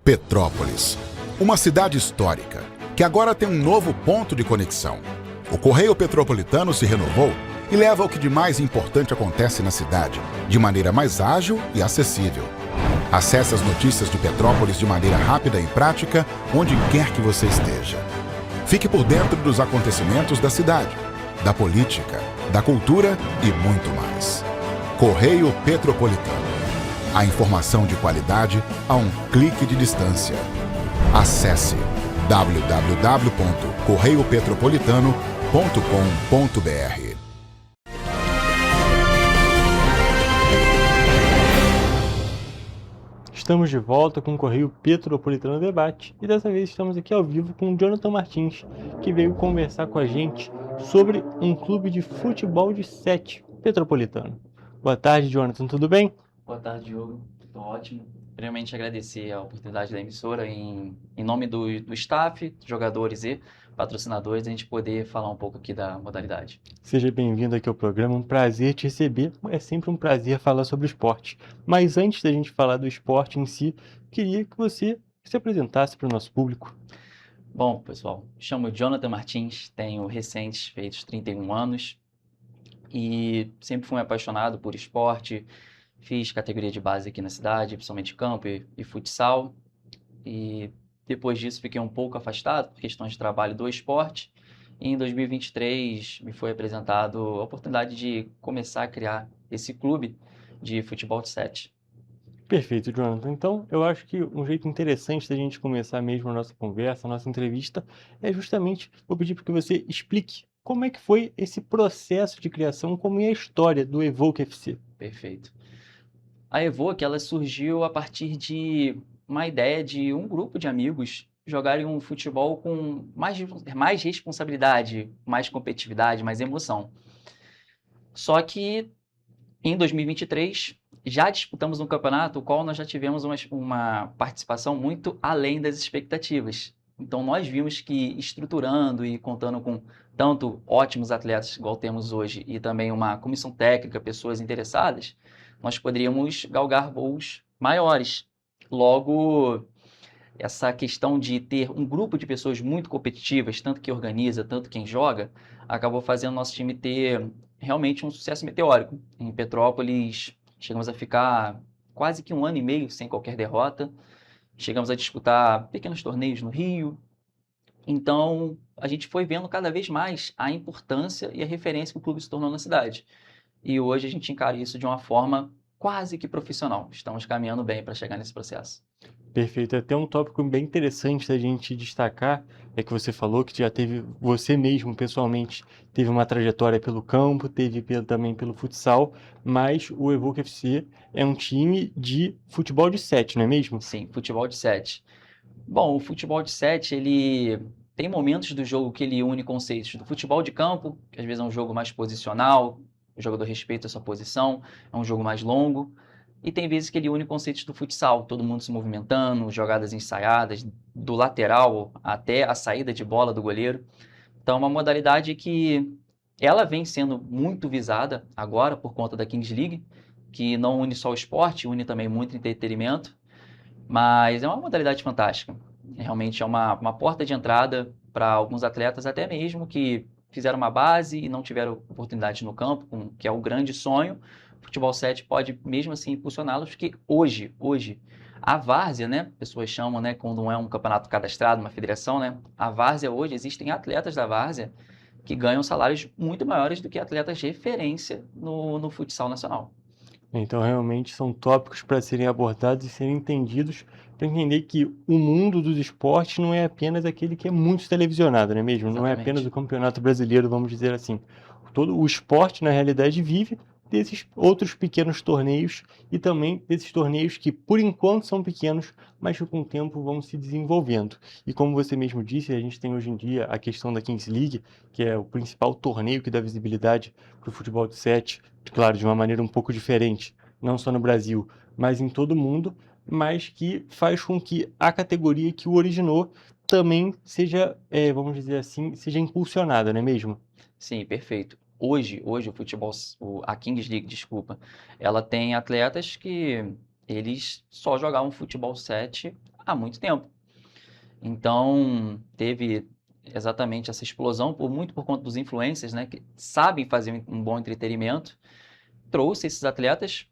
Petrópolis, uma cidade histórica que agora tem um novo ponto de conexão. O Correio Petropolitano se renovou e leva o que de mais importante acontece na cidade, de maneira mais ágil e acessível. Acesse as notícias de Petrópolis de maneira rápida e prática, onde quer que você esteja. Fique por dentro dos acontecimentos da cidade, da política, da cultura e muito mais. Correio Petropolitano. A informação de qualidade a um clique de distância. Acesse www.correiopetropolitano.com.br. Estamos de volta com o Correio Petropolitano Debate e dessa vez estamos aqui ao vivo com o Jonathan Martins, que veio conversar com a gente sobre um clube de futebol de 7 petropolitano. Boa tarde, Jonathan, tudo bem? Boa tarde, Diogo. Estou ótimo. Primeiramente, agradecer a oportunidade da emissora em nome do staff, jogadores e patrocinadores, a gente poder falar um pouco aqui da modalidade. Seja bem-vindo aqui ao programa, um prazer te receber. É sempre um prazer falar sobre esporte. Mas antes da gente falar do esporte em si, queria que você se apresentasse para o nosso público. Bom, pessoal, me chamo Jonathan Martins, tenho recentes feitos 31 anos e sempre fui apaixonado por esporte. Fiz categoria de base aqui na cidade, principalmente campo e futsal. E depois disso fiquei um pouco afastado por questões de trabalho do esporte. E em 2023 me foi apresentado a oportunidade de começar a criar esse clube de futebol de 7. Perfeito, Jonathan. Então, eu acho que um jeito interessante da gente começar mesmo a nossa conversa, a nossa entrevista, é justamente, vou pedir para que você explique como é que foi esse processo de criação, como é a história do Evoque FC. Perfeito. A Evoque, ela surgiu a partir de uma ideia de um grupo de amigos jogarem um futebol com mais responsabilidade, mais competitividade, mais emoção. Só que em 2023 já disputamos um campeonato, o qual nós já tivemos uma participação muito além das expectativas. Então nós vimos que estruturando e contando com tanto ótimos atletas igual temos hoje e também uma comissão técnica, pessoas interessadas, nós poderíamos galgar voos maiores. Logo, essa questão de ter um grupo de pessoas muito competitivas, tanto que organiza, tanto quem joga, acabou fazendo nosso time ter realmente um sucesso meteórico. Em Petrópolis, chegamos a ficar quase que 1 ano e meio sem qualquer derrota. Chegamos a disputar pequenos torneios no Rio. Então, a gente foi vendo cada vez mais a importância e a referência que o clube se tornou na cidade. E hoje a gente encara isso de uma forma quase que profissional. Estamos caminhando bem para chegar nesse processo. Perfeito. Até um tópico bem interessante da gente destacar é que você falou que já teve, você mesmo pessoalmente, teve uma trajetória pelo campo, teve também pelo futsal, mas o Evoque FC é um time de futebol de 7, não é mesmo? Sim, futebol de 7. Bom, o futebol de 7, ele tem momentos do jogo que ele une conceitos do futebol de campo, que às vezes é um jogo mais posicional, o jogador respeita a sua posição, é um jogo mais longo. E tem vezes que ele une conceitos do futsal, todo mundo se movimentando, jogadas ensaiadas, do lateral até a saída de bola do goleiro. Então, é uma modalidade que ela vem sendo muito visada agora por conta da Kings League, que não une só o esporte, une também muito entretenimento, mas é uma modalidade fantástica. Realmente é uma porta de entrada para alguns atletas, até mesmo que fizeram uma base e não tiveram oportunidade no campo, que é o grande sonho. O futebol 7 pode mesmo assim impulsioná-los, porque hoje a várzea, né, pessoas chamam, né, quando não é um campeonato cadastrado, uma federação, né, a várzea hoje, existem atletas da várzea que ganham salários muito maiores do que atletas de referência no futsal nacional. Então, realmente são tópicos para serem abordados e serem entendidos, para entender que o mundo dos esportes não é apenas aquele que é muito televisionado, não é mesmo? Não é apenas Exatamente. o Campeonato Brasileiro, vamos dizer assim. Todo o esporte, na realidade, vive desses outros pequenos torneios e também desses torneios que, por enquanto, são pequenos, mas que com o tempo vão se desenvolvendo. E como você mesmo disse, a gente tem hoje em dia a questão da Kings League, que é o principal torneio que dá visibilidade para o futebol de 7, claro, de uma maneira um pouco diferente, não só no Brasil, mas em todo o mundo, mas que faz com que a categoria que o originou também seja, vamos dizer assim, seja impulsionada, não é mesmo? Sim, perfeito. Hoje o futebol, a Kings League, desculpa, ela tem atletas que eles só jogavam futebol 7 há muito tempo. Então, teve exatamente essa explosão, muito por conta dos influencers, né, que sabem fazer um bom entretenimento, trouxe esses atletas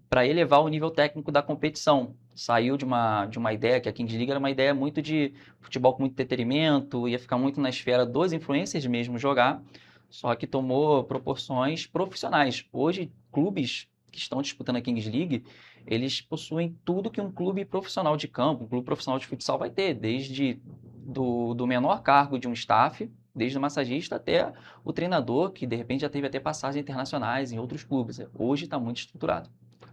para elevar o nível técnico da competição. Saiu de uma ideia, que a Kings League era uma ideia muito de futebol com muito entretenimento, ia ficar muito na esfera dos influencers mesmo jogar, só que tomou proporções profissionais. Hoje, clubes que estão disputando a Kings League, eles possuem tudo que um clube profissional de campo, um clube profissional de futsal vai ter, desde do menor cargo de um staff, desde o massagista até o treinador, que de repente já teve até passagens internacionais em outros clubes. Hoje está muito estruturado.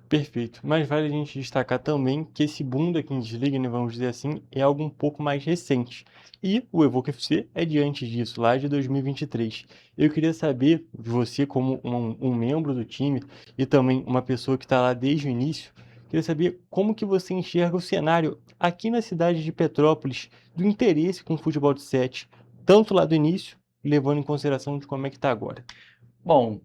Perfeito. Mas vale a gente destacar também que esse boom da Kings League, né, vamos dizer assim, é algo um pouco mais recente. E o Evoque FC é de antes disso, lá de 2023. Eu queria saber, de você como um membro do time e também uma pessoa que está lá desde o início, queria saber como que você enxerga o cenário aqui na cidade de Petrópolis do interesse com o futebol de 7, tanto lá do início, levando em consideração de como é que está agora. Bom,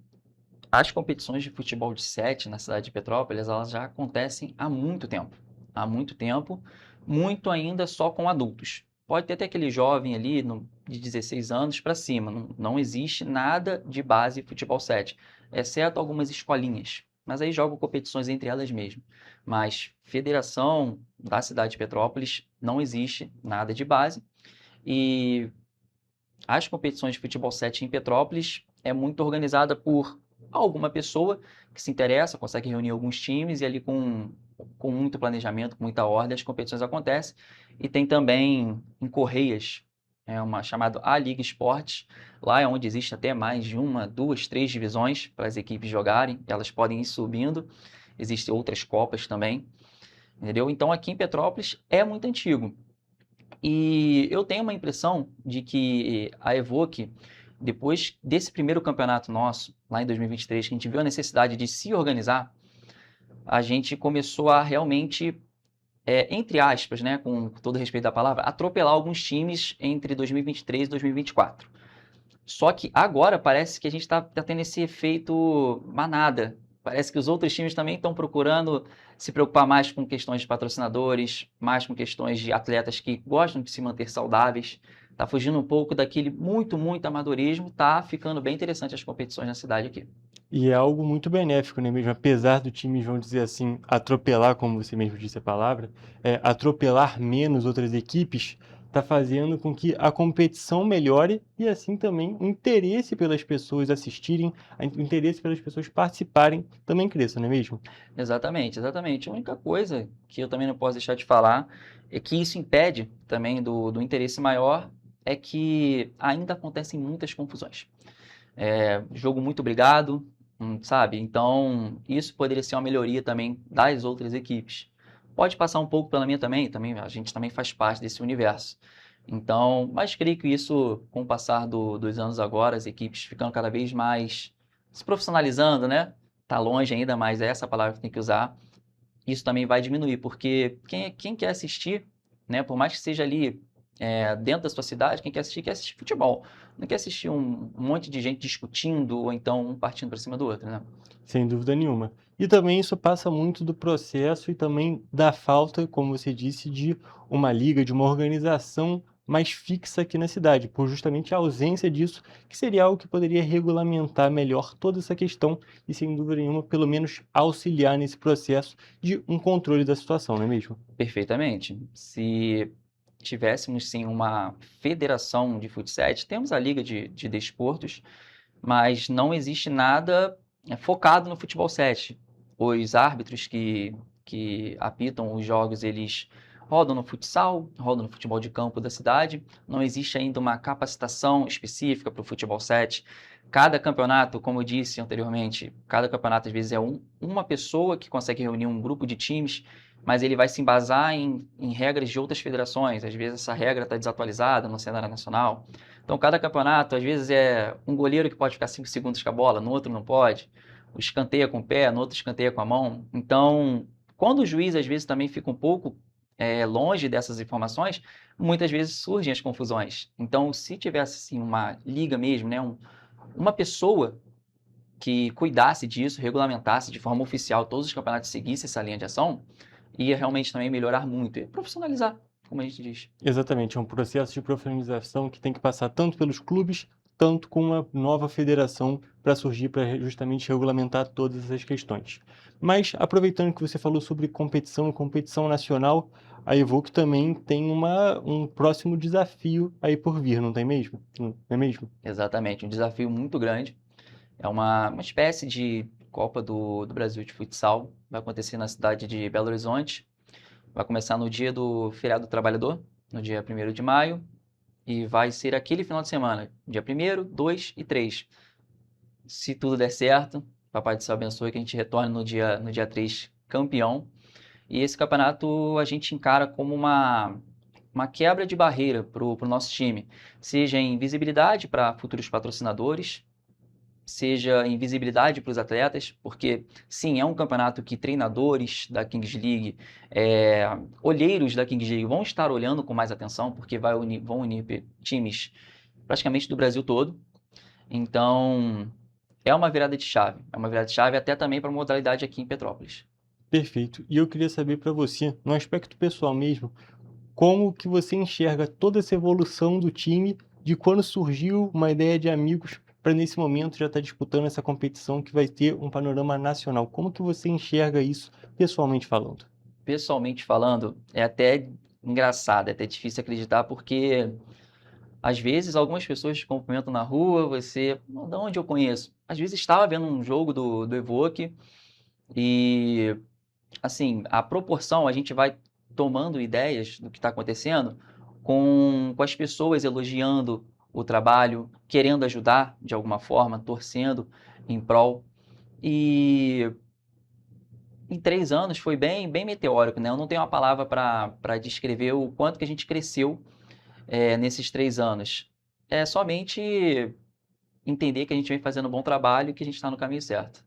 as competições de futebol de 7 na cidade de Petrópolis, elas já acontecem há muito tempo. Há muito tempo, muito ainda só com adultos. Pode ter até aquele jovem ali de 16 anos para cima. Não existe nada de base futebol 7, exceto algumas escolinhas. Mas aí jogam competições entre elas mesmo. Mas federação da cidade de Petrópolis não existe nada de base. E as competições de futebol 7 em Petrópolis é muito organizada por alguma pessoa que se interessa, consegue reunir alguns times e ali com muito planejamento, com muita ordem, as competições acontecem. E tem também em Correias, uma chamada A Liga Esportes, lá é onde existe até mais de uma, duas, três divisões para as equipes jogarem, elas podem ir subindo, existem outras copas também, entendeu? Então aqui em Petrópolis é muito antigo. E eu tenho uma impressão de que a Evoque, depois desse primeiro campeonato nosso, lá em 2023, que a gente viu a necessidade de se organizar, a gente começou a realmente, entre aspas, né, com todo respeito da palavra, atropelar alguns times entre 2023 e 2024. Só que agora parece que a gente está tendo esse efeito manada. Parece que os outros times também estão procurando se preocupar mais com questões de patrocinadores, mais com questões de atletas que gostam de se manter saudáveis. Está fugindo um pouco daquele muito amadorismo. Está ficando bem interessante as competições na cidade aqui. E é algo muito benéfico, né mesmo? Apesar do time, vamos dizer assim, atropelar, como você mesmo disse a palavra, atropelar menos outras equipes, está fazendo com que a competição melhore e assim também o interesse pelas pessoas assistirem, o interesse pelas pessoas participarem também cresça, não é mesmo? Exatamente, exatamente. A única coisa que eu também não posso deixar de falar é que isso impede também do interesse maior, é que ainda acontecem muitas confusões. Jogo muito brigado, sabe? Então, isso poderia ser uma melhoria também das outras equipes. Pode passar um pouco pela minha também, a gente também faz parte desse universo. Então, mas creio que isso, com o passar dos anos agora, as equipes ficando cada vez mais se profissionalizando, né? Tá longe ainda, mas é essa palavra que tem que usar. Isso também vai diminuir, porque quem quer assistir, né? Por mais que seja ali dentro da sua cidade, quem quer assistir futebol. Não quer assistir um monte de gente discutindo ou então um partindo para cima do outro, né? Sem dúvida nenhuma. E também isso passa muito do processo e também da falta, como você disse, de uma liga, de uma organização mais fixa aqui na cidade, por justamente a ausência disso, que seria algo que poderia regulamentar melhor toda essa questão e, sem dúvida nenhuma, pelo menos auxiliar nesse processo de um controle da situação, não é mesmo? Perfeitamente. Se tivéssemos sim uma federação de futsal, temos a Liga de Desportos, mas não existe nada focado no futebol 7. Os árbitros que apitam os jogos, eles rodam no futsal, rodam no futebol de campo da cidade. Não existe ainda uma capacitação específica para o futebol 7. Cada campeonato, como eu disse anteriormente, cada campeonato às vezes é uma pessoa que consegue reunir um grupo de times, mas ele vai se embasar em regras de outras federações. Às vezes essa regra está desatualizada no cenário nacional. Então cada campeonato, às vezes é um goleiro que pode ficar 5 segundos com a bola, no outro não pode. O escanteia com o pé, no outro escanteia com a mão. Então, quando o juiz às vezes também fica um pouco longe dessas informações, muitas vezes surgem as confusões. Então, se tivesse assim, uma liga mesmo, né, uma pessoa que cuidasse disso, regulamentasse de forma oficial, todos os campeonatos seguissem essa linha de ação, ia realmente também melhorar muito, e profissionalizar, como a gente diz. Exatamente, é um processo de profissionalização que tem que passar tanto pelos clubes, tanto com uma nova federação para surgir, para justamente regulamentar todas essas questões. Mas, aproveitando que você falou sobre competição e competição nacional, a Evoque também tem um próximo desafio aí por vir, não tem mesmo? Não é mesmo? Exatamente, um desafio muito grande. É uma espécie de Copa do Brasil de futsal. Vai acontecer na cidade de Belo Horizonte. Vai começar no dia do feriado do trabalhador, no dia 1º de maio. E vai ser aquele final de semana, dia 1º, 2 e 3. Se tudo der certo, Papai do Céu abençoe que a gente retorne no dia 3 campeão. E esse campeonato a gente encara como uma quebra de barreira para o nosso time. Seja em visibilidade para futuros patrocinadores, seja em visibilidade para os atletas, porque sim, é um campeonato que treinadores da Kings League, olheiros da Kings League vão estar olhando com mais atenção, porque vão unir times praticamente do Brasil todo. Então, é uma virada de chave. É uma virada de chave até também para a modalidade aqui em Petrópolis. Perfeito. E eu queria saber para você, no aspecto pessoal mesmo, como que você enxerga toda essa evolução do time, de quando surgiu uma ideia de amigos para nesse momento já estar disputando essa competição que vai ter um panorama nacional. Como que você enxerga isso, pessoalmente falando? Pessoalmente falando, é até engraçado, é até difícil acreditar, porque às vezes algumas pessoas te cumprimentam na rua, você, de onde eu conheço? Às vezes estava vendo um jogo do Evoque e, assim, a proporção, a gente vai tomando ideias do que está acontecendo com as pessoas elogiando o trabalho, querendo ajudar de alguma forma, torcendo em prol. E em 3 anos foi bem meteórico, né? Eu não tenho uma palavra para descrever o quanto que a gente cresceu nesses 3 anos. É somente entender que a gente vem fazendo um bom trabalho e que a gente está no caminho certo.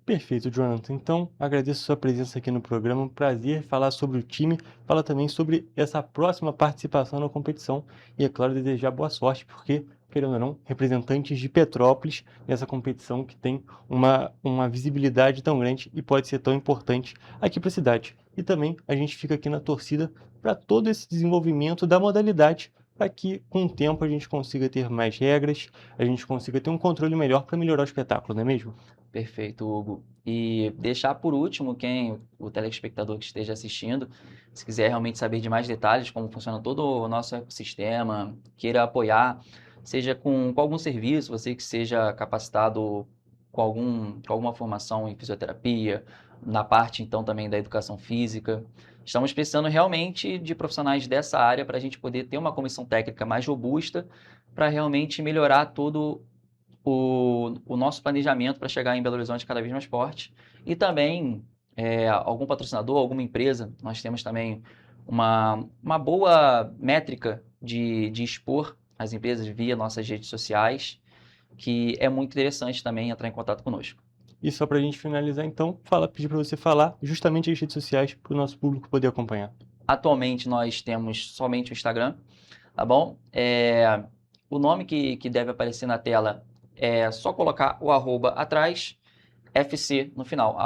Perfeito, Jonathan. Então, agradeço a sua presença aqui no programa. Um prazer falar sobre o time, falar também sobre essa próxima participação na competição e, é claro, desejar boa sorte, porque, querendo ou não, representantes de Petrópolis nessa competição que tem uma visibilidade tão grande e pode ser tão importante aqui para a cidade. E também a gente fica aqui na torcida para todo esse desenvolvimento da modalidade, para que, com o tempo, a gente consiga ter mais regras, a gente consiga ter um controle melhor para melhorar o espetáculo, não é mesmo? Perfeito, Hugo. E deixar por último o telespectador que esteja assistindo, se quiser realmente saber de mais detalhes como funciona todo o nosso ecossistema, queira apoiar, seja com algum serviço, você que seja capacitado com alguma formação em fisioterapia, na parte então também da educação física. Estamos precisando realmente de profissionais dessa área para a gente poder ter uma comissão técnica mais robusta para realmente melhorar todo o nosso planejamento para chegar em Belo Horizonte cada vez mais forte. E também algum patrocinador, alguma empresa, nós temos também uma boa métrica de expor as empresas via nossas redes sociais, que é muito interessante também entrar em contato conosco. E só para a gente finalizar, então, pedir para você falar justamente as redes sociais para o nosso público poder acompanhar. Atualmente nós temos somente o Instagram, tá bom? O nome que deve aparecer na tela é só colocar o @ atrás, FC no final,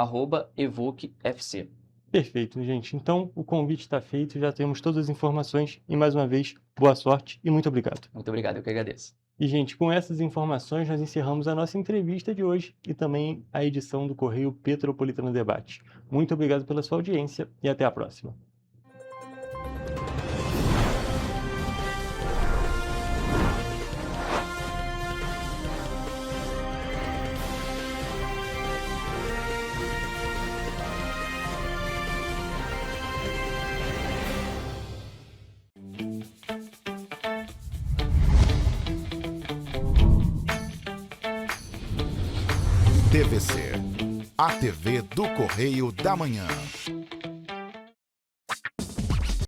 @EvoqueFC. Perfeito, gente. Então, o convite está feito, já temos todas as informações e, mais uma vez, boa sorte e muito obrigado. Muito obrigado, eu que agradeço. E, gente, com essas informações, nós encerramos a nossa entrevista de hoje e também a edição do Correio Petropolitano Debate. Muito obrigado pela sua audiência e até a próxima. TVC, a TV do Correio da Manhã.